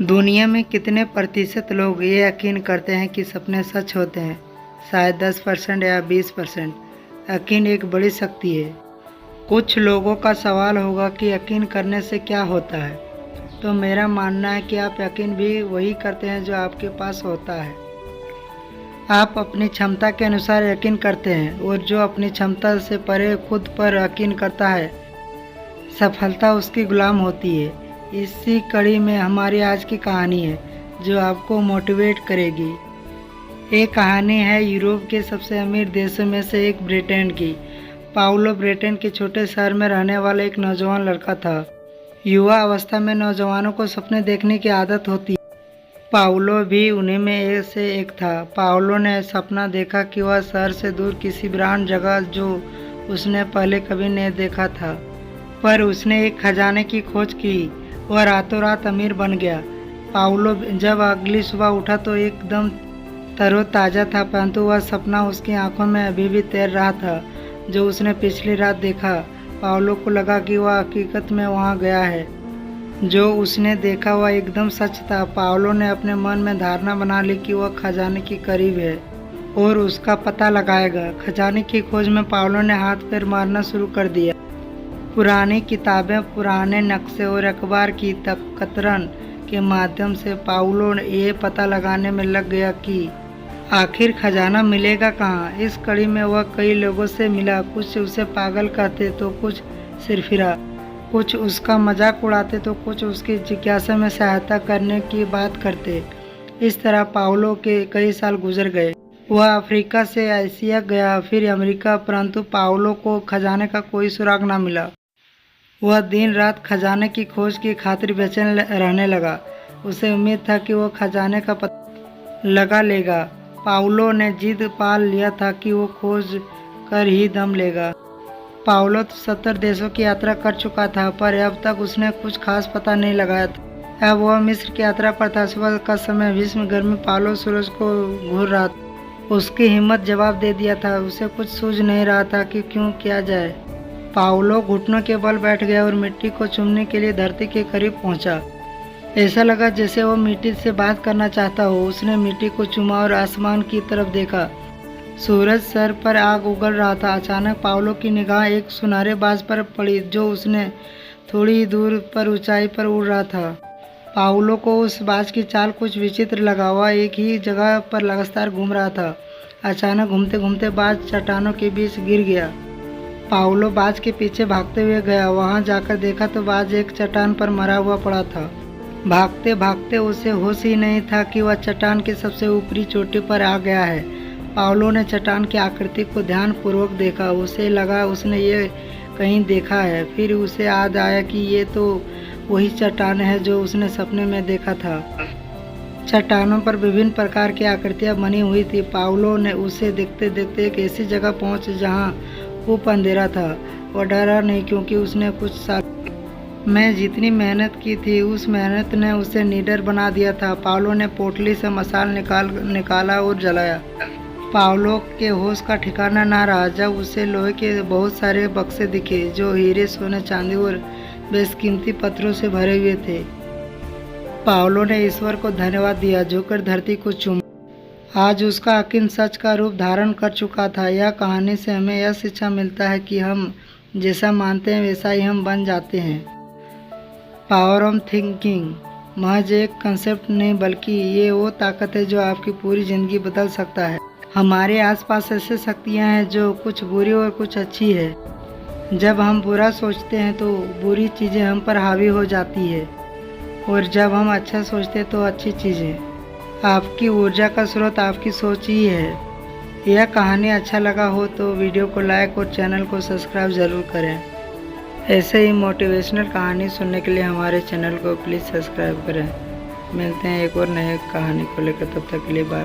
दुनिया में कितने प्रतिशत लोग ये यकीन करते हैं कि सपने सच होते हैं? शायद 10% या 20%। यकीन एक बड़ी शक्ति है। कुछ लोगों का सवाल होगा कि यकीन करने से क्या होता है, तो मेरा मानना है कि आप यकीन भी वही करते हैं जो आपके पास होता है। आप अपनी क्षमता के अनुसार यकीन करते हैं, और जो अपनी क्षमता से परे खुद पर यकीन करता है, सफलता उसकी गुलाम होती है। इसी कड़ी में हमारी आज की कहानी है जो आपको मोटिवेट करेगी। ये कहानी है यूरोप के सबसे अमीर देशों में से एक ब्रिटेन की। पाउलो ब्रिटेन के छोटे शहर में रहने वाला एक नौजवान लड़का था। युवा अवस्था में नौजवानों को सपने देखने की आदत होती है। पाउलो भी उन्हीं में से एक था। पाउलो ने सपना देखा कि वह शहर से दूर किसी वीरान जगह जो उसने पहले कभी नहीं देखा था, पर उसने एक खजाने की खोज की। वह रातों रात अमीर बन गया। पाउलो जब अगली सुबह उठा तो एकदम तरोताज़ा था, परंतु वह सपना उसकी आंखों में अभी भी तैर रहा था जो उसने पिछली रात देखा। पाउलो को लगा कि वह हकीकत में वहां गया है। जो उसने देखा वह एकदम सच था। पाउलो ने अपने मन में धारणा बना ली कि वह खजाने के करीब है और उसका पता लगाएगा। खजाने की खोज में पाउलो ने हाथ पैर मारना शुरू कर दिया। पुरानी किताबें, पुराने नक्शे और अखबार की कतरन के माध्यम से पाउलो ये पता लगाने में लग गया कि आखिर खजाना मिलेगा कहाँ। इस कड़ी में वह कई लोगों से मिला। कुछ उसे पागल कहते तो कुछ सिरफिरा, कुछ उसका मजाक उड़ाते तो कुछ उसकी जिज्ञासा में सहायता करने की बात करते। इस तरह पाउलो के कई साल गुजर गए। वह अफ्रीका से एशिया गया, फिर अमेरिका, परंतु पाउलो को खजाने का कोई सुराग न मिला। वह दिन रात खजाने की खोज की खातिर बेचैन रहने लगा। उसे उम्मीद था कि वह खजाने का पता लगा लेगा। पाउलो ने जिद पाल लिया था कि वो खोज कर ही दम लेगा। पाउलो 70 देशों की यात्रा कर चुका था, पर अब तक उसने कुछ खास पता नहीं लगाया था। अब वह मिस्र की यात्रा पर था। सुबह का समय, भीषण गर्मी। पाउलो सूरज को घूर रहा था। उसकी हिम्मत जवाब दे दिया था। उसे कुछ सूझ नहीं रहा था कि क्यों किया जाए। पाउलो घुटनों के बल बैठ गया और मिट्टी को चूमने के लिए धरती के करीब पहुंचा। ऐसा लगा जैसे वो मिट्टी से बात करना चाहता हो। उसने मिट्टी को चूमा और आसमान की तरफ देखा। सूरज सर पर आग उगल रहा था। अचानक पाउलो की निगाह एक सुनहरे बाज पर पड़ी जो उसने थोड़ी ही दूर पर ऊंचाई पर उड़ रहा था। पाउलो को उस बाज की चाल कुछ विचित्र लगा। वह एक ही जगह पर लगातार घूम रहा था। अचानक घूमते घूमते बाज चट्टानों के बीच गिर गया। पाउलो बाज के पीछे भागते हुए गया। वहां जाकर देखा तो बाज एक चट्टान पर मरा हुआ पड़ा था। भागते भागते उसे होश ही नहीं था कि वह चट्टान की सबसे ऊपरी चोटी पर आ गया है। पाउलो ने चट्टान की आकृति को ध्यानपूर्वक देखा। उसे लगा उसने ये कहीं देखा है। फिर उसे याद आया कि ये तो वही चट्टान है जो उसने सपने में देखा था। चट्टानों पर विभिन्न प्रकार की आकृतियां बनी हुई थी। पाउलो ने उसे देखते देखते एक ऐसी जगह पहुंचे जहां खूब अंधेरा था। वह डरा नहीं, क्योंकि उसने कुछ साल में जितनी मेहनत की थी उस मेहनत ने उसे निडर बना दिया था। पाउलो ने पोटली से मसाल निकाला और जलाया। पाउलो के होश का ठिकाना ना रहा जब उसे लोहे के बहुत सारे बक्से दिखे जो हीरे, सोने, चांदी और बेशकीमती पत्थरों से भरे हुए थे। पाउलो ने ईश्वर को धन्यवाद दिया, झुककर धरती को चूमा। आज उसका यकीन सच का रूप धारण कर चुका था। यह कहानी से हमें यह शिक्षा मिलता है कि हम जैसा मानते हैं वैसा ही हम बन जाते हैं। पावर ऑफ थिंकिंग महज एक कंसेप्ट नहीं, बल्कि ये वो ताकत है जो आपकी पूरी ज़िंदगी बदल सकता है। हमारे आसपास ऐसे शक्तियाँ हैं जो कुछ बुरी और कुछ अच्छी है। जब हम बुरा सोचते हैं तो बुरी चीज़ें हम पर हावी हो जाती है, और जब हम अच्छा सोचते हैं तो अच्छी चीज़ें। आपकी ऊर्जा का स्रोत आपकी सोच ही है। यह कहानी अच्छा लगा हो तो वीडियो को लाइक और चैनल को सब्सक्राइब ज़रूर करें। ऐसे ही मोटिवेशनल कहानी सुनने के लिए हमारे चैनल को प्लीज़ सब्सक्राइब करें। मिलते हैं एक और नई कहानी को लेकर, तब तक के लिए बाय।